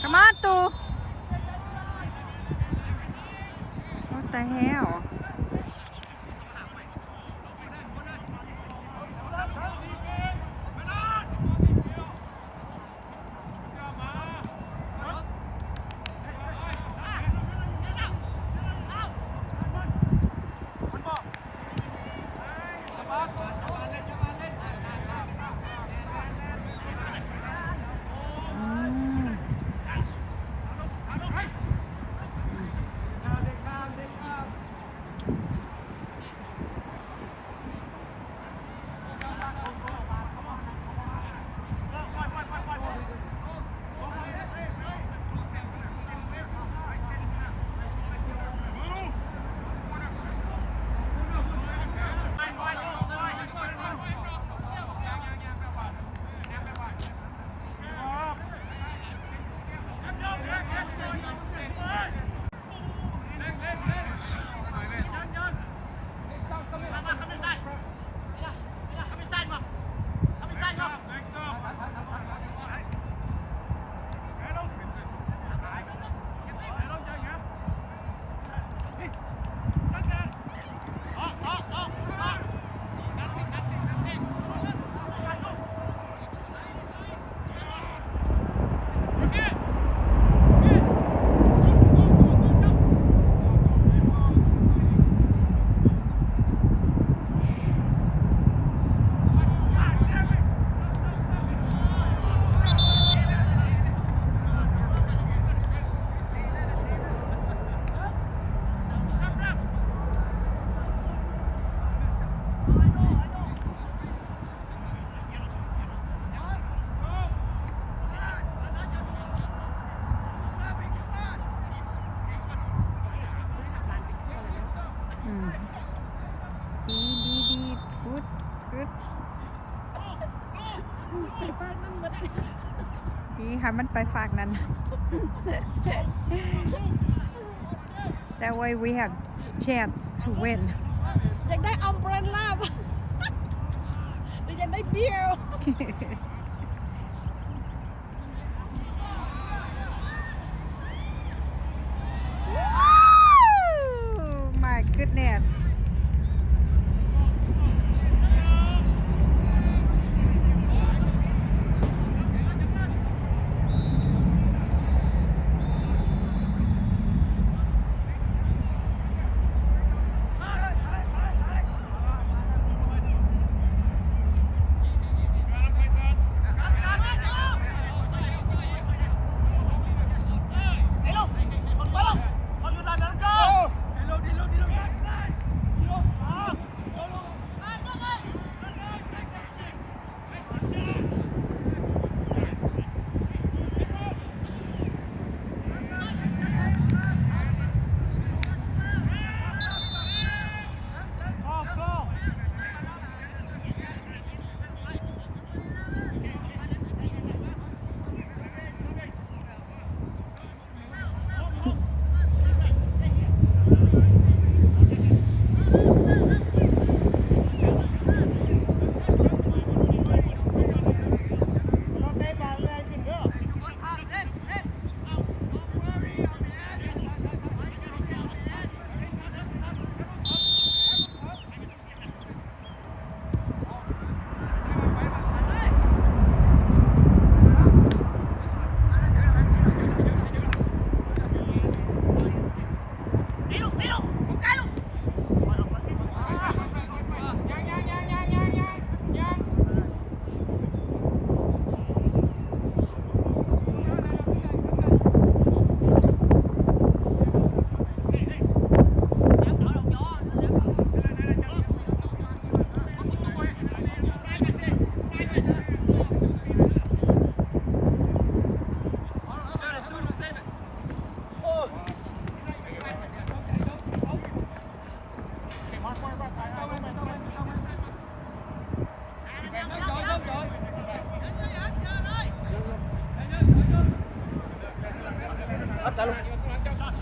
Come on, Tu. What the hell? Good ไปฝากนั้นหมดดีค่ะมันไปฝากนั้น That way we have chance to win อยากได้อัมเบรลล่าหรืออยากได้เบียร์ My goodness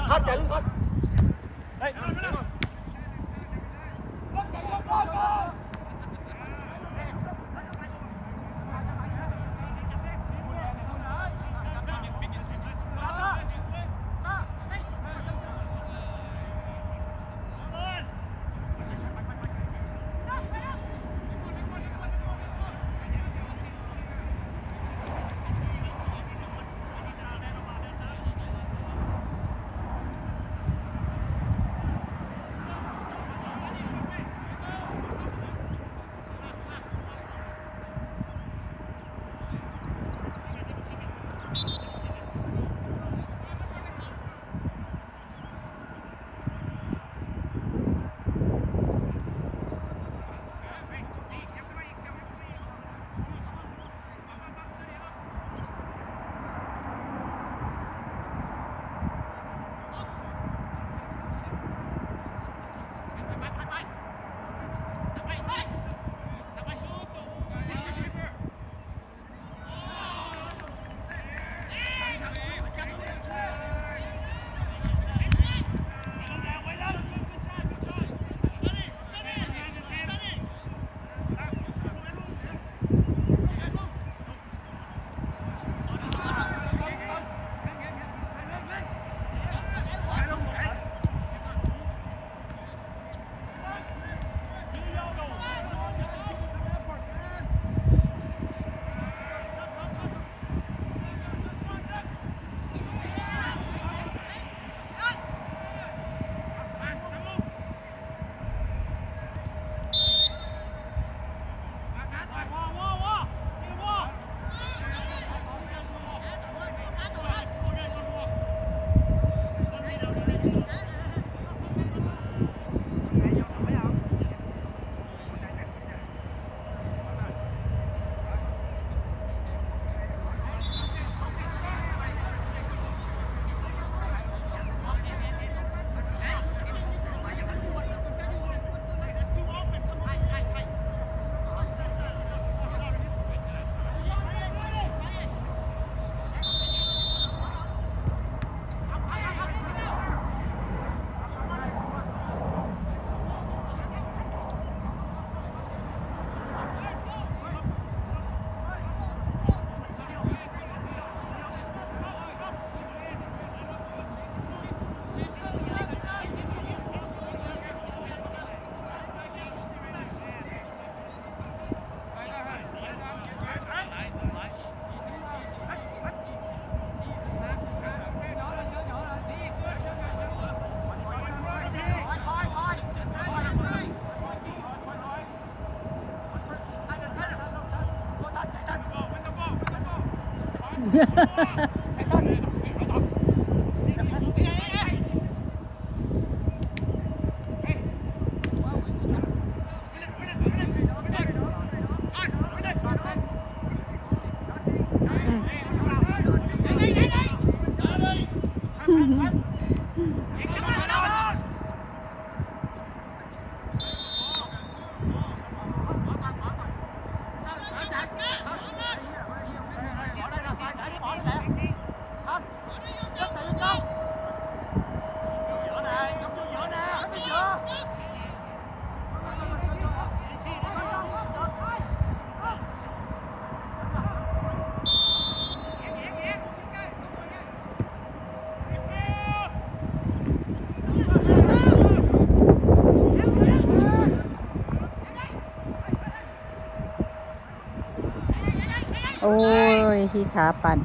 Hát chạy luôn thôi. Đây. โอ้ยขี้ขาปั่น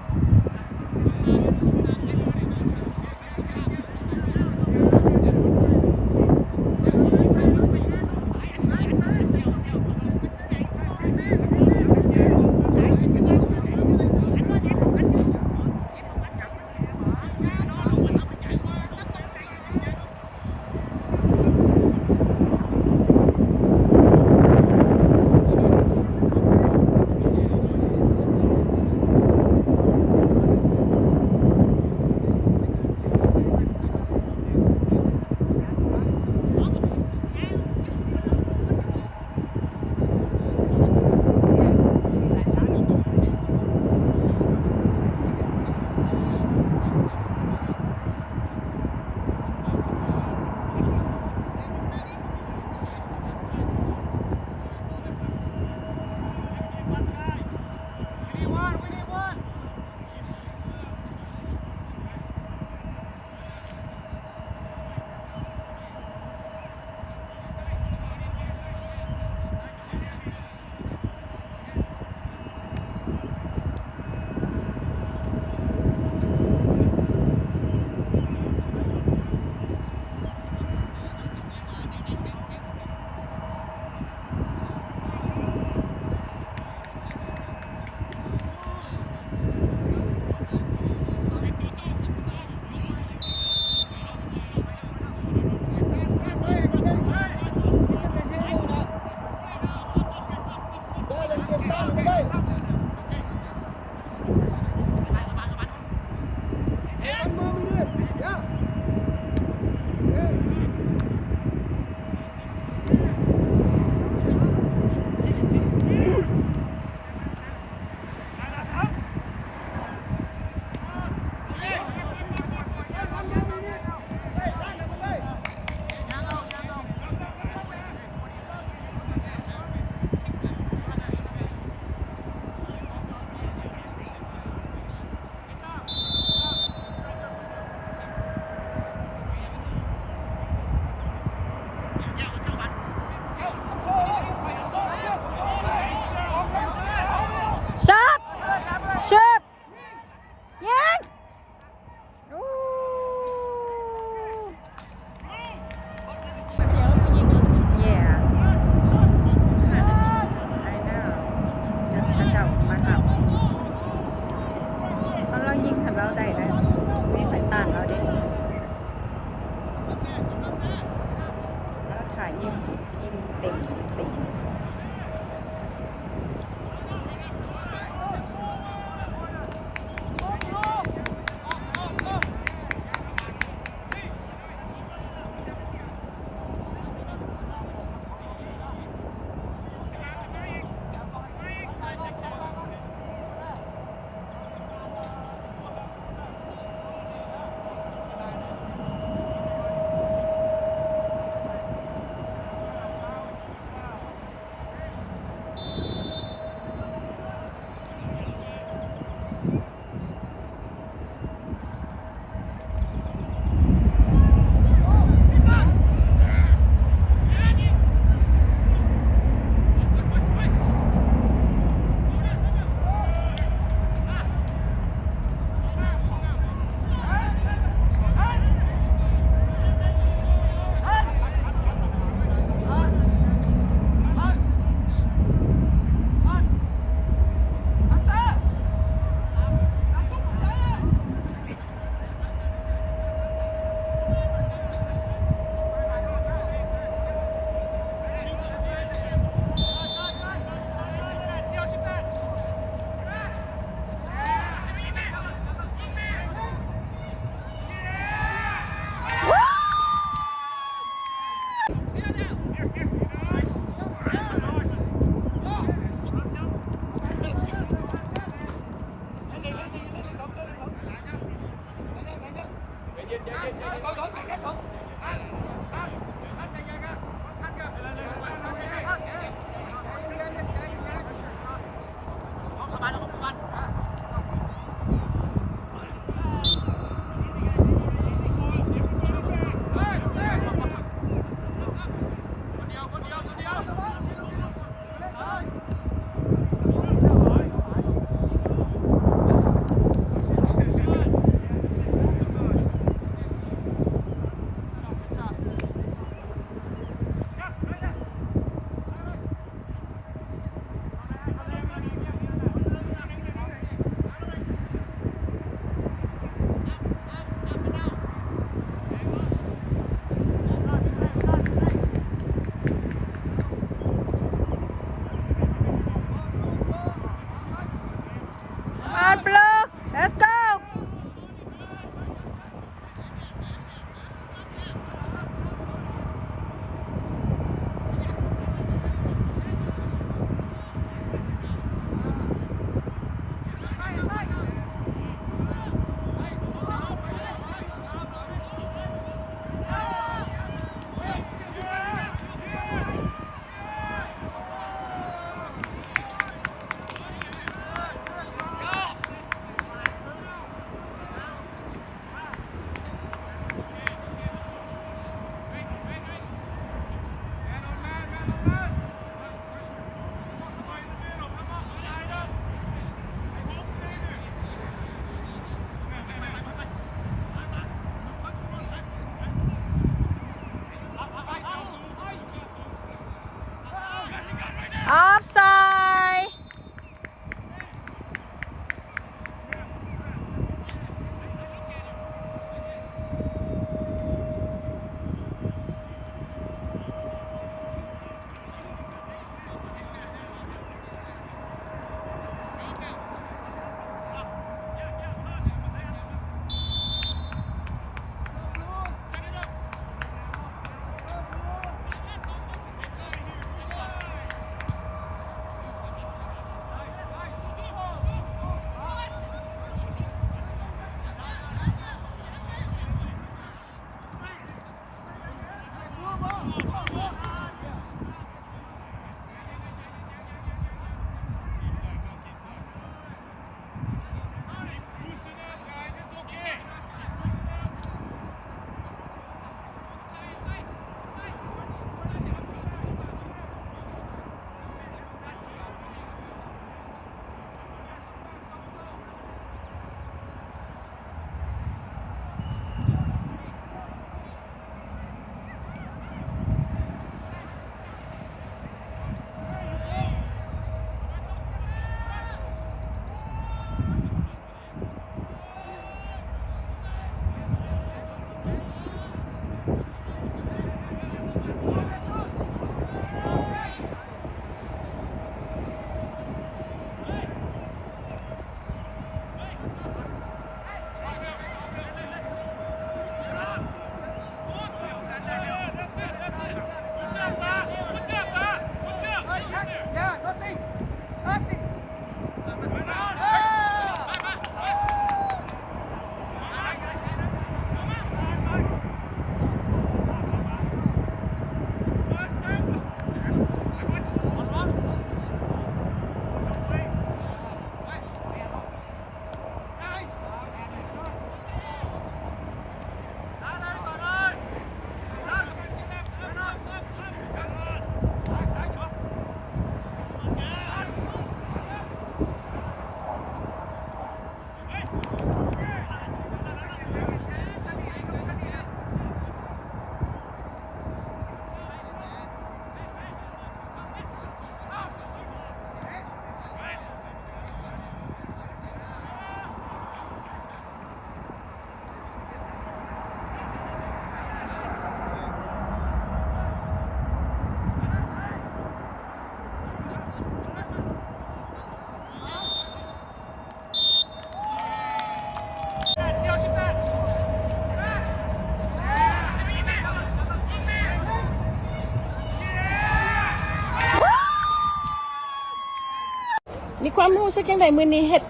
รู้สึกยังไงมื้อนี้เฮ็ด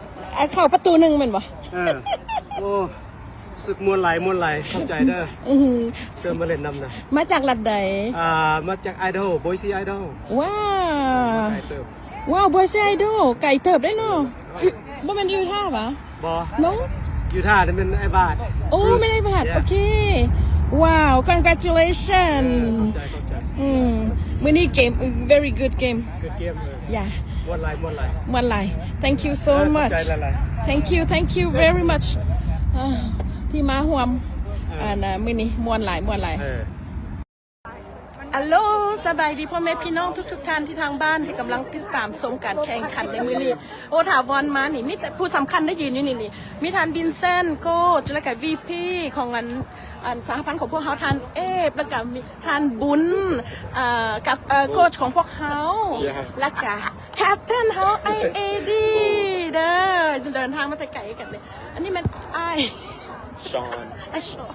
เข้าประตูหนึ่งแม่นบ่ โอ้สึกมวนไหลเข้าใจเด้อ อื้อหือ เสื้อมาเล่นนำนะ มาจากรัฐใด มาจากไอดอลบอยซีไอดอล ว้า ไอเติม ว้าวบอยซีไอดอลไก่เติบได้เนาะบ่แม่นอยู่ท่าปะ บอ น้อง อยู่ท่านี่เป็นไอบาท โอ้ไม่ได้บาดโอเคว้าว congratulation เข้าใจ มื้อนี้เกม very good game เกิดเกม yeah มวนไหล วันไหล thank you so เข้า much ใจหลาย thank you very much ที่มาห่วมมื้อนี้ม่วนหลาย อัลโหลสบายดีพ่อแม่พี่น้องทุกท่านที่ทางบ้านที่กำลังติดตามชมการแข่งขันในมื้อนี้โอ้ถาวรมานี่มีแต่ผู้สำคัญได้ยืนอยู่นี่มีทานวินเซนต์โก้แล้วก็ VP ของอันสหพันธ์ของพวกเขาทานเอฟแล้วก็มีทานบุญกับโค้ชของพวกเขาแล้วก็แคปเทนเขาIAD เด้อเดินทางมาแต่ไกลกันเลยอันนี้มันSean ไอชอ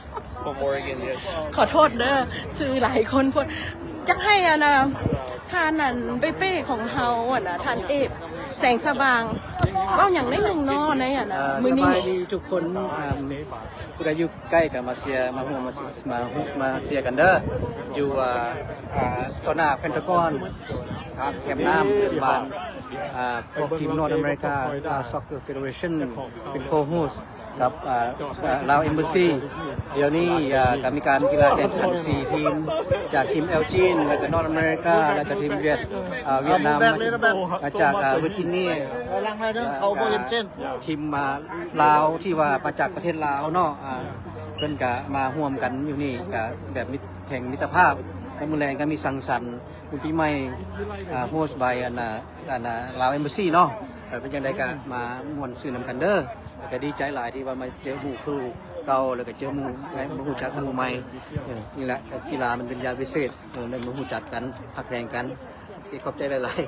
from Oregon, yes. ขอโทษเด้อซื้อหลายคนพูดจะให้ทานนั่นเป้ของเฮาทานเอฟแสงสว่างเว่าอย่างได้หนึ่งเนาะในมือ ส นี้ บายดีทุกคนผู้ใดอยู่ใกล้กับมาเชียร์มาห่วงมาเชียร์กันเด้ออยู่ต่อหน้าเพนทากอนครับแคมป์น้ำเป็นบานพวกทีมนอร์ทอเมริกาซ็อกเกอร์เฟเดเรชั่นเป็นโคโฮสกับลาวเอมบ s ซีเดี๋ยวนี้ก็มีการกีฬาแข่งขัน4ทีมจากทีมเอลจีนแล้วก็นอร์ทอเมริกาแล้วก็ทีมเวียดนามมาจากเวอร์จิเนียทีมมาลาวที่ว่ามาจากประเทศลาวเนาะเพิ่นก็มาร่วมกันอยู่นี่ก็แบบแข่งมิตรภาพและมื้อแรงก็มีสังสรรค์คุณปีใหม่โฮสต์บายลาวเอมบ s ซีเนาะเป็นจังไดก็มาม่วนซื่อนำกันเด้อแล้วก็ดีใจหลายที่ว่ามาเจอหมู่คู่เก่าแล้วก็เจอหมู่มาฮู้จักหมู่ใหม่นี่แหละกีฬามันเป็นยาพิเศษได้มาฮู้จักกันพักแข่งกันขอบใจหลาย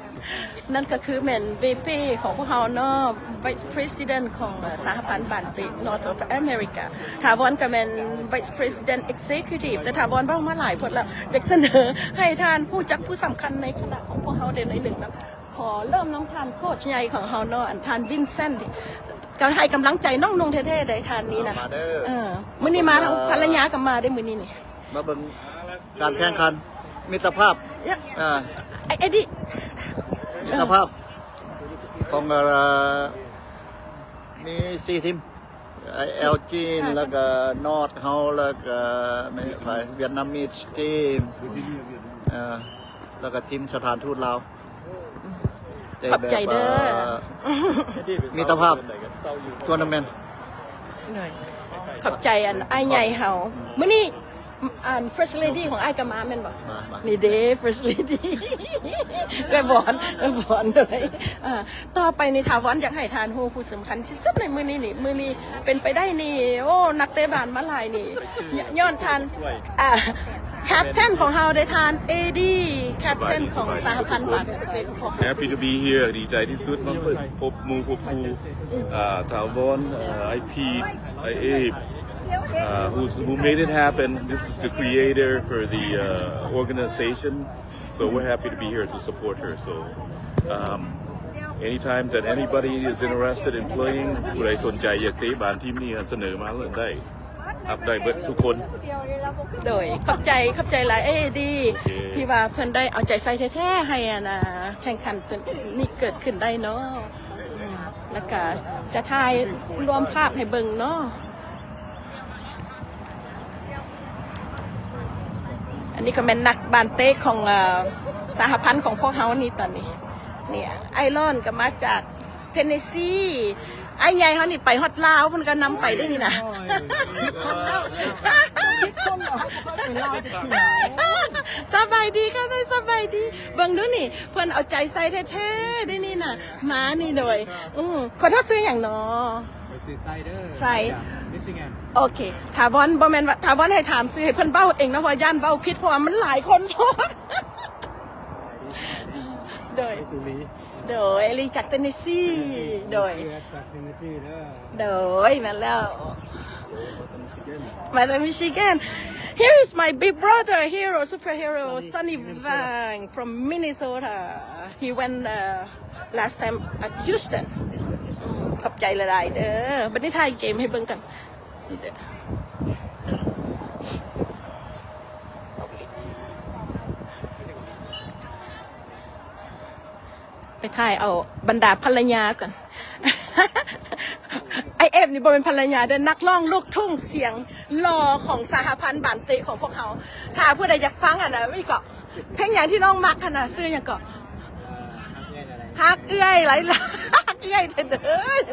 ๆ นั่นก็คือแมน VP ของพวกเขาเนาะ Vice President ของสหพันธ์บันเต North of America ถาวรกับแมน Vice President Executive แต่ถาวรบ้างมาหลายผลแล้วอยากเสนอให้ทานผู้จักผู้สำคัญในคณะของพวกเขาเด่นในหนึ่งนะขอเริ่มน้องทานโค้ชใหญ่ของเขาเนาะอันทานวินเซนต์ก็ให้กำลังใจน้องนงเท่ๆได้ทานนี้นะมื้อนี้มาทั้งภรรยากับมาได้มื้อนี้นี่ มาเบิ่งการแข่งขันมิตรภาพ ไอ้ดิ มิตรภาพของมี4ทีมเอลจีนแล้วก็นอร์ทเฮาแล้วก็เวียดนามิสทีมแล้วก็ทีมสถานทูตลาว ขอบใจเด้อ มิตรภาพทัวร์นาเมนต์ ขอบใจไอ้ใหญ่เฮามื้อนี้First Lady ของไอ้กามาแม่นบ่นี่เด้ First Lady แม่บอนเลยต่อไปในถาวรอยากให้ทานโฮผู้สำคัญที่สุดในมื้อนี้นี่มื้อนี้เป็นไปได้นี่โอ้นักเตะบาสมาหลายนี่ย้อนทานแคปเทนของเฮาได้ทาน AD แคปเทนของสหพันธ์บาสเตะของ Happy to be here ดีใจที่สุดมาพบหมู่พบครูถาวรไอพีไอเอwho made it happen. This is the creator for the organization, so we're happy to be here to support her. So anytime that anybody is interested in playing ผู้ใดสนใจอยากเตะบาสทีมนี้เสนอมาเลยได้รับได้เบิดทุกคน โดยขอบใจหลายดีที่ว่าเพิ่นได้เอาใจใส่แท้ๆให้แข่งขันตัวนี้เกิดขึ้นได้เนาะแล้วก็จะถ่ายรวมภาพให้เบิ่งเนาะอันนี้ก็เป็นนักบานเตะของสหพันธ์ของพวกเขานี่ตอนนี้เนี่ยไอรอนก็มาจากเทนเนสซีไอ้ใหญ่เขานี่ไปฮอตลาวมันก็นำไปได้นี่นะสบายดีค่ะได้สบายดีเบิ่งดูนี่เพิ่นเอาใจใส่แท้ๆได้นี่น่ะมานี่โดยขอโทษซื้ออย่างเนาะใส่โอเคถาวรบ่แม่นว่าถาวรให้ถามซื้อให้เพิ่นเว้าเองนะว่าย่านเว้าผิดเพราะว่ามันหลายคนโทษโดย โดยลีจากเทนเนสซีโดย เจากเทนเนสซีเด้อ โดยมาแล้วมาจากมิชิแกน Here is my big brother hero superhero Sonny Vang from Minnesota he went last time at Houston ขอบใจหลายๆเด้อบัดนี้ถ่ายเกมให้เบิ่งกันนี่เด้อไปถ่ายเอาบรรดาภรรยาก่อน ไอเอฟนี่บ่เป็นภรรยาเดินนักร้องลูกทุ่งเสียงหล่อของสหพันธ์บานเตะของพวกเขาถ้าผู้ใดอยากฟังอ่ะนะไม่ก็เพลงอย่างที่น้องมักขนาดซื้ออย่างก็ฮักเอื้อยไหลฮักเอื้อยเด้อ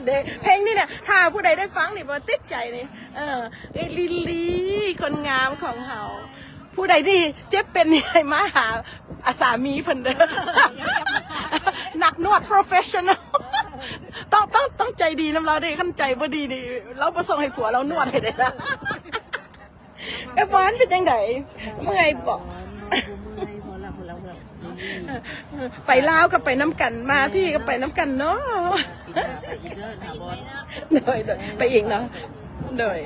เด้อเพลงนี้เนี่ยถ้าผู้ใดได้ฟังนี่บ่ติดใจนี่ไอ้ลิลลี่คนงามของเขาผู้ใดที่เจ็บเป็นนี่ให้มาหาอาสามีเพิ่นเด้อ นักนวด professional ต้องใจดีน้ำเราดิขั้นใจบ่ดีดิเราประสงค์ให้ผัวเรานวดให้ได้ละไอ้ฟอนเป็นยังไงเมื่อยบอกไปลาวก็ไปน้ำกันมาพี่ก็ไปน้ำกันเนาะโดยไปอีกเนาะโดย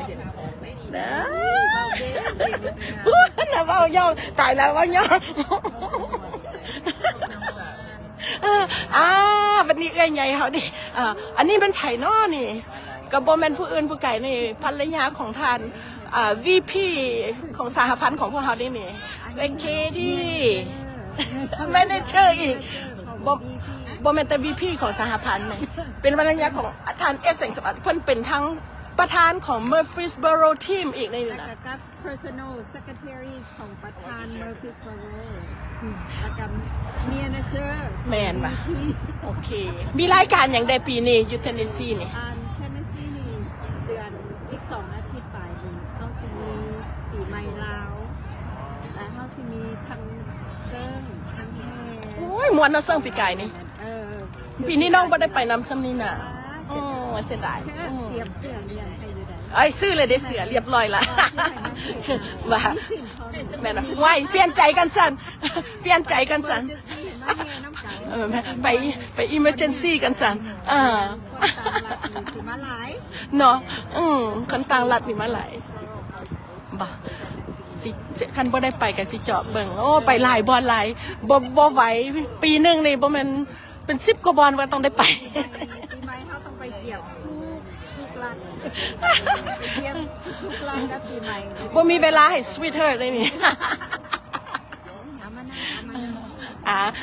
นะน่าเบาย่อตายแล้วว่าย่อวันนี้เอ้ยไงเขาดิอันนี้เป็นไผ่นอนี่กับโบแมนผู้อื่นผู้ไก่นี่ภรรยาของท่านVP ของสหพันธ์ของพวกเขาดินี่เป็นเคที่แมเนเจอร์อีกโบแมนแต่ VP ของสหพันธ์เนี่ยเป็นภรรยาของท่านเอฟแสงสวัสดิ์เพิ่นเป็นทั้งประธานของ Murfreesboro Team อีกในนี้นะ แล้วก็ personal secretary ของประธาน Murfreesboro แล้วก็ manager แมนป่ะโอเคมีรายการอย่างใดปีนี้อยู่เทนเนสซีนี่เทนเนสซีนี่เดือนอีก2 อาทิตย์ปลายปีเขาสิมีปีใหม่ลาวและเขาสิมีทั้งเซิงทั้งแห่ โอ้ยมวนเนาะเซิงปีกายนี่ปีนี้น้องบ่ได้ไปนำซ้ำนี่น่ะโอ้เสียดาย เตรียมเสื้อเรียนให้อยู่ได้ ไอ้ซื้อเลยได้เสือเรียบร้อยละว่าแม่นะว่ายเปลี่ยนใจกันสันเปลี่ยนใจกันสันไป emergency กันสันเนาะคนต่างรัฐนี่มาหลายบ่สิคันบ่ได้ไปกันสิเจาะเบิ่งโอ้ไปหลายบอลหลายบ่ไหวปีนึงนี่บ่แม่นเป็น10กว่าบอลว่าต้องได้ไปปีใหม่เขาต้องไปเกี่ยวทุกรัฐไปเยี่ยมทุกรัฐแล้วปีใหม่บ่มีเวลาให้สวีทเฮิร์ทเลยนี่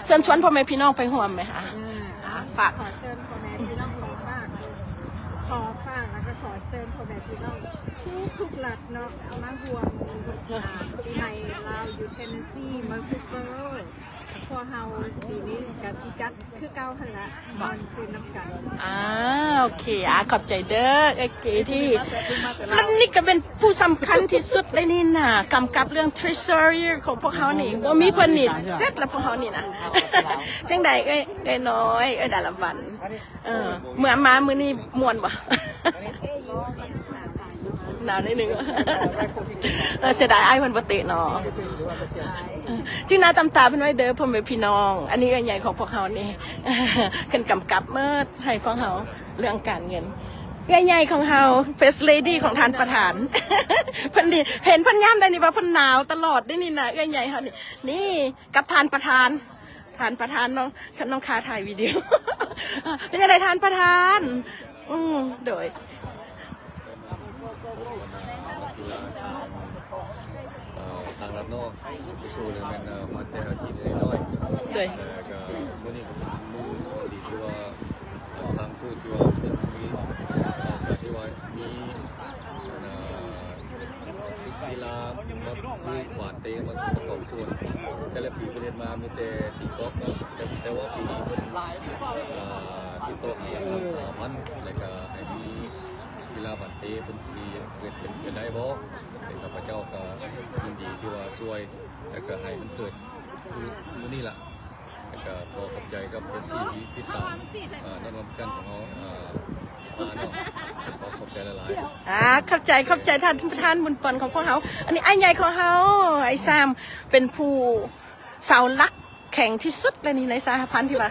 เชิญชวนพ่อแม่พี่น้องไปร่วมไหมคะฝากขอเชิญพ่อแม่พี่น้องขอฝากแล้วก็ขอเชิญพ่อแม่พี่น้องทุกรัฐเนาะเอามาห่วงปีใหม่เราอยู่เทนเนสซีMurfreesboroพอเฮาปีนี้กะสิจัดคือเก่าหั่นละบอลซื้อน้ำกันโอเคขอบใจเด้อไอ้เก๋ที่แล้วนี่ก็เป็นผู้สำคัญที่สุดเลยนี่นะกำกับเรื่อง treasury ของพวกเขานี่ว่ามีเพิ่นนี่เสร็จแล้วพวกเขานี่นะจังใดเอ้ยน้อยเอ้ยดาราวันเมื่อมามื้อนี้ม่วนบ่หนาวนิดนึงเสียดายไอ้คนปกติเนาะจีน่าตำตาเป็นไว้เด้อพ่อแม่พี่น้องอันนี้ก็ใหญ่ของพวกเขานี่ขึ้นกำกับเมื่อให้พวกเขาเรื่องการเงินใหญ่ของเขา First Lady ของท่านประธานเพิ่นเห็นเพิ่นย่ำได้นี่ว่าเพิ่นหนาวตลอดได้นี่นะใหญ่เขานี่กับท่านประธานน้องคาถ่ายวิดีโอเป็นยังไงท่านประธานโดยทางรัฐนอกสู้เลยมันมาแต่ทีนิดน้อยด้วยก็มื่อนี้ก็เป็นมือดีที่ว่าทางทูตที่ว่าเป็นมีที่ว่ามีกีฬามาคือหวานเตะมาประกอบส่วนแต่ละปีที่เรียนมามีแต่ตีกอล์ฟแต่ว่าปีนี้เป็นตีโต๊ะทางสามัญแล้วก็ให้มีกีฬาบันเตะเป็นสีเป็นได้บ่เป็นข้าพเจ้าก็ยินดีที่ว่าช่วยแล้วก็ให้มันเกิดมื้อนี้ล่ะแล้วก็ขอขอบใจกับ FC ที่ติดตามนักรบกันของเขาเนาะขอขอบใจหลายๆเข้าใจท่านประธานบุญปนของพวกเขาอันนี้ไอ้ใหญ่ของเขาไอ้แซมเป็นผู้เสาหลัก แข็งที่สุดเลยนี่ในสหพันธ์ที่ว่า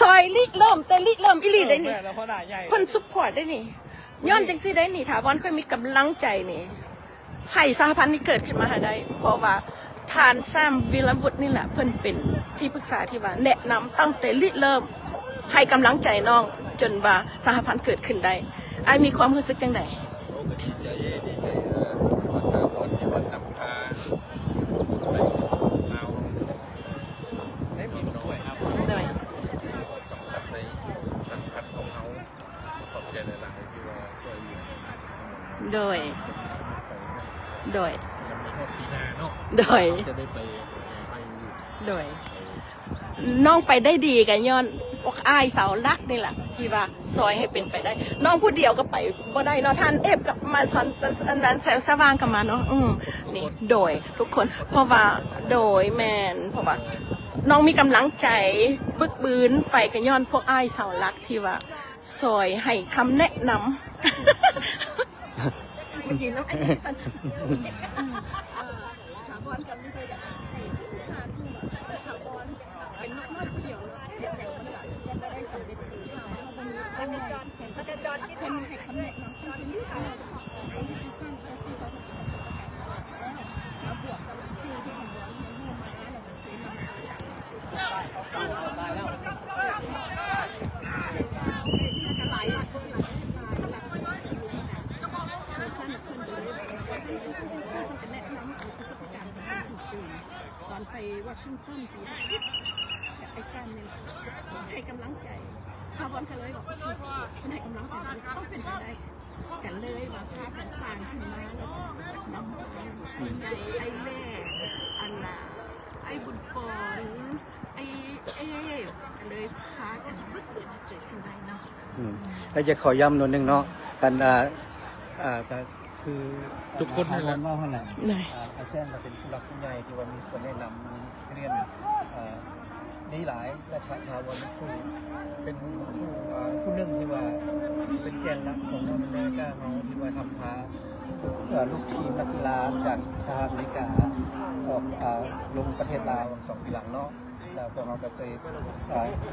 ซอยลิเริ่มแต่ลิเริ่มอีหลีได้นี่เพิ่นซัพพอร์ตได้นี่ย้อนจังซี่ได้นี่ถาวรค่อยมีกำลังใจนี่ให้สหพันธ์นี้เกิดขึ้นมาให้ได้เพราะว่าทานแซมวิลวุฒินี่แหละเพิ่นเป็นที่ปรึกษาที่ว่าแนะนำตั้งแต่ลิเริ่มให้กำลังใจน้องจนว่าสหพันธ์เกิดขึ้นได้ไอ้มีความรู้สึกจังได โอ้ก็ดีใจดีใจวันตาบอลที่วันนำพาไปเอาได้มีน้อยครับ โดย สำคัญในสังกัดของเขาขอบใจหลายๆที่ว่าช่วยเหลือ โดย โดย มันมีหมดปีหน้าเนาะ โดย จะได้ไป โดยน้องไปได้ดีกันย้อนอกอายเสาลักนี่แหละที่ว่าซอยให้เป็นไปได้ น้องผู้เดียวก็ไปบ่ได้เนาะท่านเอฟกับมาสอนอันนั้นแสงสว่างกับมาเนาะนี่โดยทุกคนเพราะว่าโดยแมนเพราะว่าน้องมีกำลังใจบึกบืนไปกันย้อนพวกอายเสาลักที่ว่าซอยให้คำแนะนำ ยืนน้ำไอ้สันถาวรกับนี่เลยให้ทุกท่านถาวรเป็นลูกน้อยผู้เดียวเดี๋ยวมันจะได้สำเร็จมันจะจอดที่เป็นให้คำแนะนำที่นี่ค่ะไอ้ที่สร้างจะซื้อเขาเป็นประสบการณ์แล้วบวกกับซื้อที่ของเราที่มันมาแล้วเราเป็นตอนไปวอชิงตันปีไอ้แซมเนี่ยให้กำลังใจพาบอลกันเลยบอกมันให้กำลังใจต้องเป็นไปได้กันเลยว่าพากันสร้างขึ้นมาแล้วนำไอ้แม่อันน่ะไอ้บุญปอนไอ้เลยพากันบึกเกิดขึ้นได้เนาะ แล้วจะขอย้ำหน่อยหนึงเนาะกันก็คือ ทุกคนนั่นแหละ ว่าหั่นแหละ ไหน อาเซียนมาเป็นผู้หลักผู้ใหญ่ที่ว่ามีคนแนะนำมีเรียนนี่หลายและทาวรเป็นผู้หนึ่งที่ว่าเป็นแกนหลักของอเมริกาเขาที่ว่าทำพาลูกทีมนักกีฬาจากสหรัฐอเมริกาออกลงประเทศลาว2 ปีหลังเนาะแล้วพวกเขาก็เคย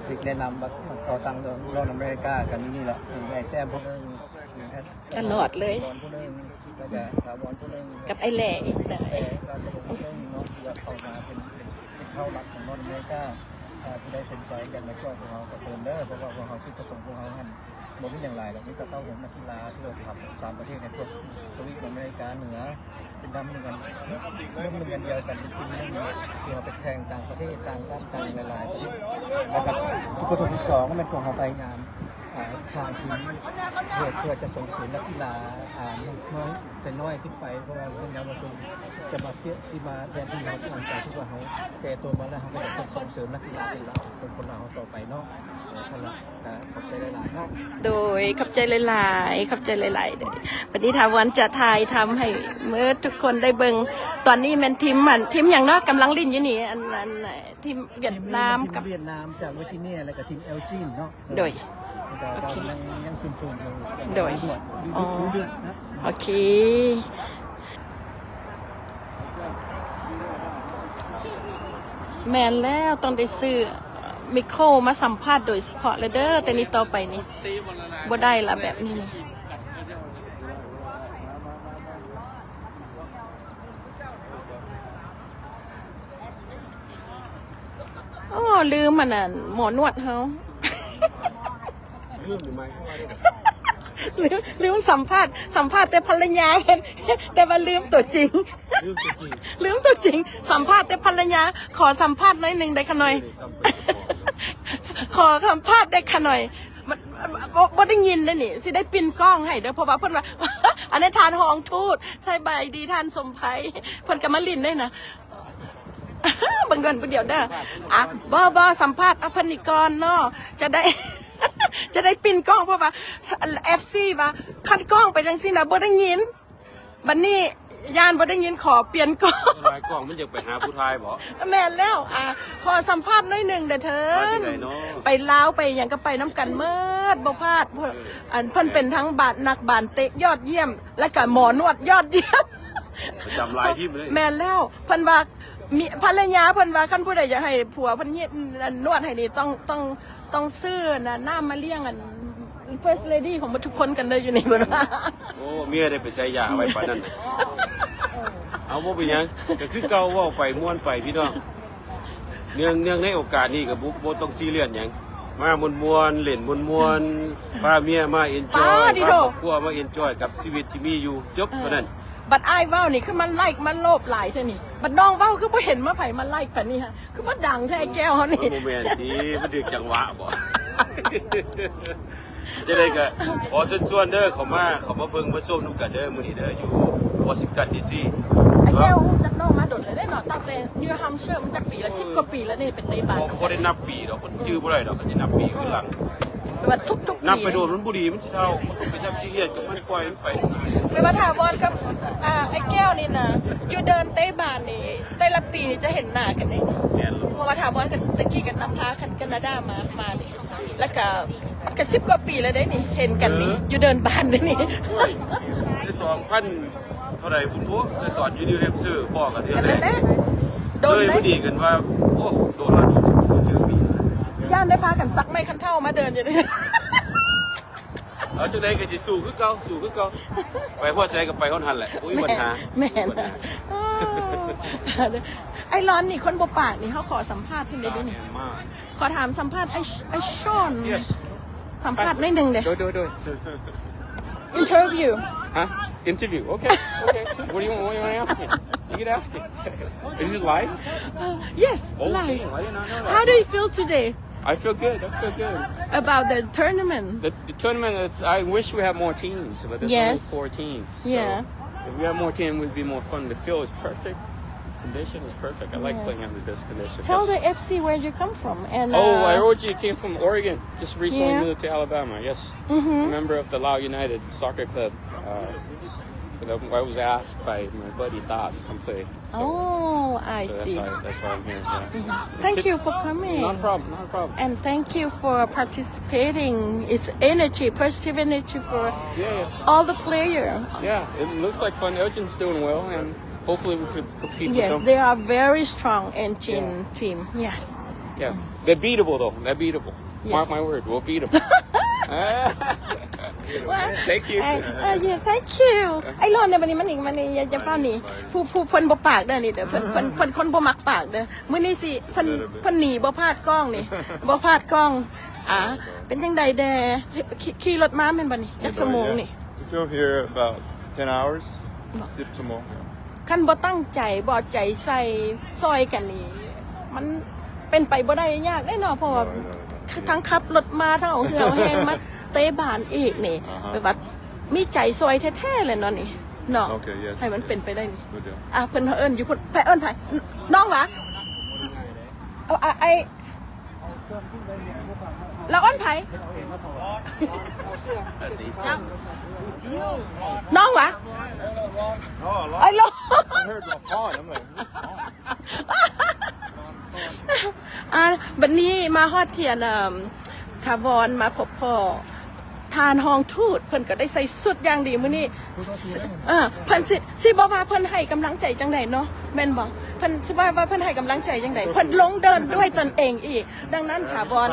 ถูกแนะนำว่าเขาตั้งรอนอเมริกากันนี่แหละไอ้แซมพวกนึง ตลอดเลย ผู้นึงแล้วก็ถาวรผู้นึง กับไอ้แหล่อีกนะ ราชบุตรเรื่องน้องที่ว่าเข้ามาเป็นเข้าหลักของนอร์ทอเมริกาที่ได้สนใจกันมาช่วยพวกเรากระเซิร์นเดอร์เพราะว่าพวกเขาคิดประสงค์พวกเขาหันโมเป็นอย่างไรหรอกนี่จะต้องผมนักกีฬาที่เราทำ3 ประเทศในทั่วทวีปอเมริกาเหนือเป็นดำหนึ่งกันเรื่องหนึ่งกันเดียวกันเป็นทีมนึงที่เราไปแข่งต่างประเทศต่างด้านต่างหลายๆประเทศแล้วก็ทุกคนที่2ก็เป็นพวกเขาไปงานสร้างทีมเพื่อจะส่งเสริมนักกีฬาน้อยแต่น้อยขึ้นไปเพราะว่าเรื่องยาวชนจะมาเพี้ยซีมาแทนที่เขาหลังจากที่ว่าเขาแก่ตัวมาแล้วเขาก็จะส่งเสริมนักกีฬาเป็นเราคนเราต่อไปเนาะท่านละขอบใจหลายๆเนาะ โดยขับใจหลายๆขับใจหลายๆเด้อวันนี้ถาวรจะถ่ายทำให้เมื่อทุกคนได้เบิ่งตอนนี้แมนทีมอย่างเนาะกำลังลิ้นอยู่นี่อันนั้นทีมเวียดนามกับ เวียดนามจากเวอร์จิเนียแล้วก็ทีมเอลจีนเนาะ โดย เรายังซุ่มๆอยู่ โดย เดือดนะ โอเคแมนแล้วต้องได้ซื้อมิโครมาสัมภาษณ์โดยเฉพาะเลยเด้อแต่นี้ต่อไปนี่บ่ได้ละแบบนี้นี่อ๋อลืมมันน่ะหมอนวดเฮา ลืมหรือไม่ ลืมสัมภาษณ์แต่ภรรยาเพิ่นแต่ว่าลืมตัวจริง ลืมจริง ลืมตัวจริง สัมภาษณ์แต่ภรรยาขอสัมภาษณ์หน่อยหนึ่งได้ค่ะหน่อย ขอสัมภาษณ์ได้ค่ะหน่อยมันบ่ได้ยินได้นี่สิได้ปินกล้องให้เด้อเพราะว่าเพิ่นว่า อันนี้ทานหองทูตใส่ใบดีทานสมไผเพิ่นก็มาลิ้นได้นะ บางเดือนเดียวเด้ออ่ะบ่สัมภาษณ์อภันิกรเนาะจะได้ จะได้ปินกล้องเพราะว่า FC ว่าคัดกล้องไปจังซี่นะบ่ได้ยินบัดนี้ย่านบ่ได้ยินขอเปลี่ยนกล้อง ลายกล่องมันอยากไปหาผู้ชายบ่ แม่นแล้วขอสัมภาษณ์หน่อยหนึ่งเด้อเถินไปลาวไปหยังก็ไปน้ำกันเมิดบ่พลาดเพิ่นเป็นทั้งบาดนักบานเตะยอดเยี่ยมและก็หมอนวดยอดเยี่ยม ประจำลายที่มันเลย แม่นแล้วเพิ่นว่า มีภรรยาเพิ่นว่าคันผู้ใดอยากให้ผัวเพิ่นเฮ็ดนวดให้นี่ต้องซื้อน้ำมาเลี้ยงFirst Lady ของทุกคนกันเลยอยู่นี่เพิ่นว่า โอ้เมียได้ไปใช้ยาไว้ปานนั้นเอาบ่เป็นหยังก็คือเก่าเว้าไปม่วนไปพี่น้องเนื่องในโอกาสนี้ก็บ่ต้องซีเรียสหยังมาม่วนๆเล่นม่วนๆพาเมียมาเอนจอยพาครอบครัวมาเอนจอยกับชีวิตที่มีอยู่จบเท่านั้นบัดอ้ายเว้านี่คือมันไลค์มันโลภหลายเท่านี่บัดน้องเว้าคือบ่เห็นมาไผมันไลค์ปานนี้ฮะคือบ่ดังแท้แก้วเฮานี่ โมเมนต์ที่มันถึงจังหวะบ่ จะได้ก็ขอเชิญชวนเด้อเขามาเบิ่งมาชมนำกันเด้อมื้อนี้เด้ออยู่วอชิงตันดีซี ไอ้แก้วจักน้องมาโดดเลยได้เนาะตั้งแต่นิวแฮมป์เชียร์มันจักปีละ10กว่าปีแล้วนี่เป็นเตะบาส บ่ได้นับปีดอกมันจื้อบ่ได้ดอกก็จะนับปีข้างหลัง ว่าทุกๆปี นับไปโดนมันบ่ดีมันสิเท่ามันต้องเป็นนักซีเรียสกับมันปล่อยมันไป ไม่ว่าถาวรกับไอ้แก้วนี่นะอยู่เดินเตะบาสนี่แต่ละปีจะเห็นหน้ากันนี่ แม่น เพราะว่าถาวรกันตะกี้กันนำพาคันแคนาดามานี่แล้วก็10กว่าปีแล้วได้นี่เห็นกันนี่อยู่เดินบ้านนี่ โอ้ยได้2,000เท่าใดพุ่นโตแต่ตอนอยู่นิวแฮมป์เชียร์พ่อกันเทื่อ กัน แร นั่น ก แหละโดน เลย ไหม บ่ดีกันว่าโอ้โดนละจื้อปี ย่านได้พากันซักไม้คันเท่ามาเดินอยู่นี่ เอาจังได๋ก็สิสู้คือเก่าไปหัวใจก็ไปฮ้อนหันแหละบ่มีปัญหา แม่นะไอ้ร้อนนี่คนบ่ปากนี่เขาขอสัมภาษณ์ที่ไหนด้วยนี่ขอถามสัมภาษณ์ไอ้ชอน Yes สัมภาษณ์นิดนึงเด้ Do. interview Huh? Interview. Okay. What do you want to ask me? You can ask me. Is this live? yes Oh, live damn, I did not know that. how do you feel today I feel good. about the tournament The tournament, I wish we had more teams, but there's Yes. only 4 teams. Yeah. So if we had more teams, it would be more fun. The field is perfect. Condition is perfect. I like Yes. playing under this condition. tell Yes. the FC where you come from and Oh, I heard you came from Oregon. Just recently Yeah. moved to Alabama. Yes. A member of the Lau United Soccer Club. I was asked by my buddy Dodd to come play. So, oh I so see that's why I'm here. Yeah. thank you for coming Not a problem. and thank you for participating it's energy positive energy for Yeah. all the player Yeah, it looks like fun. Elgin's doing well, and hopefully we could compete yes with them. they are very strong engine team yes Yeah, they're beatable though. They're beatable. Yes. Mark my word, we'll beat them. Thank you. yeah thank you ไอ้ร้อนเนี่ยวันนี้มันอย่าฟ้านี่ผู้เพิ่นบ่ปากเด้อนี่เด้อเพิ่นคนบ่มักปากเด้อมื้อนี้สิเพิ่นหนีบ่พลาดกล้องนี่บ่พลาดกล้องเป็นจังไดแดขี่รถม้าแม่นบ่นี่จักชั่วโมงนี่ We drove here about 10 hours. 10 ชั่วโมง คันบ่ตั้งใจบ่ใจใส่ซอยกันนี่มันเป็นไปบ่ได้ยากได้เนาะเพราะว่าทั้งขับรถมาทั้งเอาเหือแห้งมาเตะบานอีกนี่แบบว่ามีใจซอยแท้ๆเลยเนาะนี่เนาะ Okay, yes. ให้มันเป็นไปได้นี่ Good deal. เพิ่นเอิ้นอยู่ไผเอิ้นไผน้องหวะเอาไอ้แล้วเอิ้นไผน้องหวะไอ้ลง I heard my phone. I'm like, who's calling? บัดนี้มาฮอดเทียนทาวรมาพบพ่อทานห้องทูตเพิ่นก็ได้ใส่สุดอย่างดีมื้อนี้เพิ่นสิบ่ว่าเพิ่นให้กำลังใจจังได๋เนาะแม่นบ่เพิ่นสิว่าเพิ่นให้กำลังใจจังได๋เพิ่นลงเดินด้วยตนเองอีกดังนั้นทาวร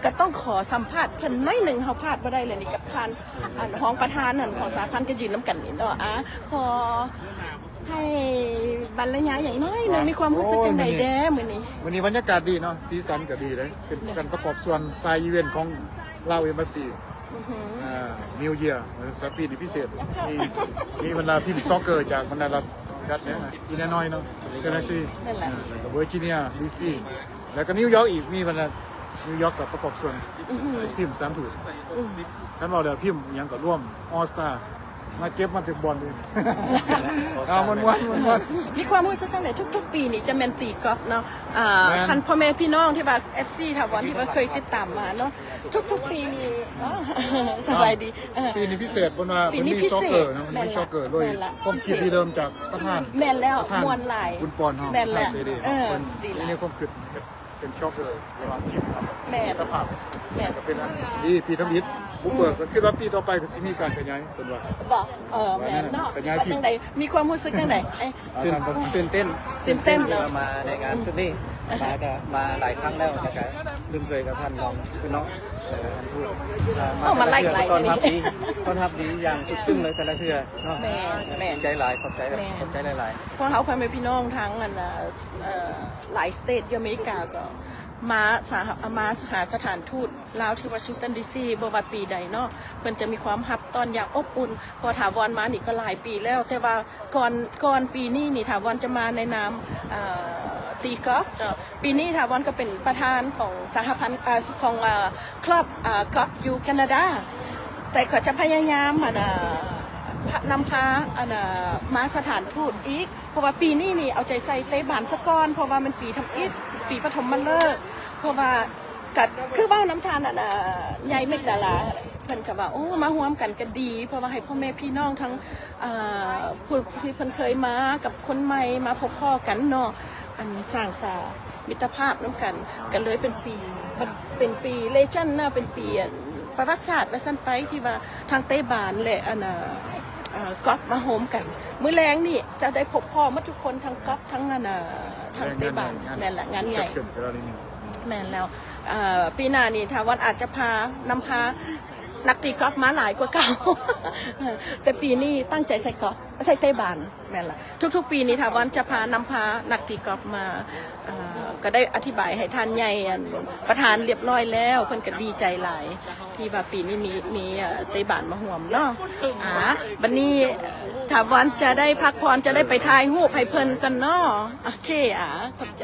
ก็ต้องขอสัมภาษณ์เพิ่นหน่อยนึงเฮาพลาดบ่ได้เลยนี่กับทานห้องประธานนั่นของสาพันธ์ก็ยืนนํกันนี่เนาะขอให้บรรยายอย่างน้อยนึงมีความรู้สึกจังได๋แด้มื้อนี้ วันนี้บรรยากาศดีเนาะสีสันก็ดีเลยเป็นการประกอบส่วนไซอีเวนต์ของลาวเอมบาซีนิวเยียร์สปีดพิเศษมีบรรดาทีมซ็อกเกอร์จากบรรดารัฐเนี่ยอิลลินอยส์เนาะเทนเนสซีแล้วก็เวอร์จิเนียดีซีแล้วก็นิวยอร์กอีกมีบรรดานิวยอร์กกับประกอบส่วนทีมสามถูกท่านบอกเดี๋ยวพิมพ์ยังก็ร่วมออสตามาเก็บมาถึงบอลเลยวันมีความรู้สึกจังได๋ทุกๆปีนี่จะแม่นตีกอล์ฟเนาะคันพ่อแม่พี่น้องที่ว่า FC ถาวรที่ว่าเคยติดตามมาเนาะทุกๆปีมีสบายดีปีนี้พิเศษบนว่ามันมีซ็อกเกอร์นะมันมีซ็อกเกอร์ด้วยความคิดที่เดิมจากประธาน แม่นแล้วมวนหลาย คุณปอนเฮา แม่นแล้ว ดีนี่ความคิดเป็นช็อกเกอร์ระหว่างทีมครับ แม่น สภาพ แม่น ก็เป็นอันนี้ปีทมิตร บุกเบิกก็คิดว่าปีต่อไปก็สิมีการขยายเพิ่นว่า บอกแม่นเนาะ เป็นไงพี่ จังใดมีความรู้สึกจังใดไอ้ ตื่นเต้น ตื่นเต้นเนอะ ที่ว่ามาในงานชุดนี้มาก็มาหลายครั้งแล้วนะครับลืมเคยกับท่านรองพี่น้องท่านพูดมาแต่ละเทื่อต้อนรับดีอย่างสุดซึ้งเลยแต่ละเทื่อเนาะ แม่ ใจหลายขอบใจหลาย เพราะเขาพ่อแม่พี่น้องทั้งหลายสเตทที่อเมริกาก็มาหาสถานทูตลาวที่วอชิงตันดีซีบ่ว่าปีใดเนาะเพิ่นจะมีความฮับต้อนอย่างอบอุ่นพอถาวรมานี่ก็หลายปีแล้ว แต่ว่าก่อนปีนี้นี่ถาวรจะมาในนามตีกอล์ฟปีนี้ถาวรก็เป็นประธานของสหพันธ์ของคลับกอล์ฟอยู่แคนาดาแต่ก็จะพยายามนำพามาสถานทูตอีกเพราะว่าปีนี้นี่เอาใจใส่เตะบานซะก่อนเพราะว่ามันปีทำอิฐปีปฐมฤกษ์เพราะว่ากัดคือเบ้าน้ำทานใหญ่เมกดาราเพิ่นก็ว่าโอ้มาร่วมกันก็ดีเพราะว่าให้พ่อแม่พี่น้องทั้งผู้ที่เพิ่นเคยมากับคนใหม่มาพบพ่อกันเนาะอันสร้างสามิตรภาพน้ำกันกันเลยเป็นปีเลเจนด์นะเป็นปีประวัติศาสตร์ไปสั้นไปที่ว่าทางเตะบานและกอล์ฟมาโฮมกันมื้อแรงนี่จะได้พบพ่อมาทุกคนทั้งกอล์ฟทั้งทางเตะบานแม่นละงานใหญ่แม่นแล้วปีหน้านี่ทาวันอาจจะนำพานักตีกอล์ฟมาหลายกว่าเก่า แต่ปีนี้ตั้งใจใส่กอล์ฟใส่เตะบานแม่นละทุกๆปีนี้ทาวันจะนำพานักตีกอล์ฟมาก็ได้อธิบายให้ท่านใหญ่ประธานเรียบร้อยแล้วเพิ่นก็ดีใจหลายที่ว่าปีนี้มีเตะบานมาห่วมเนาะบัดนี้ถามวันจะได้พักผ่อนจะได้ไปถ่ายรูปให้เพิ่นกันเนาะโอเคขอบใจ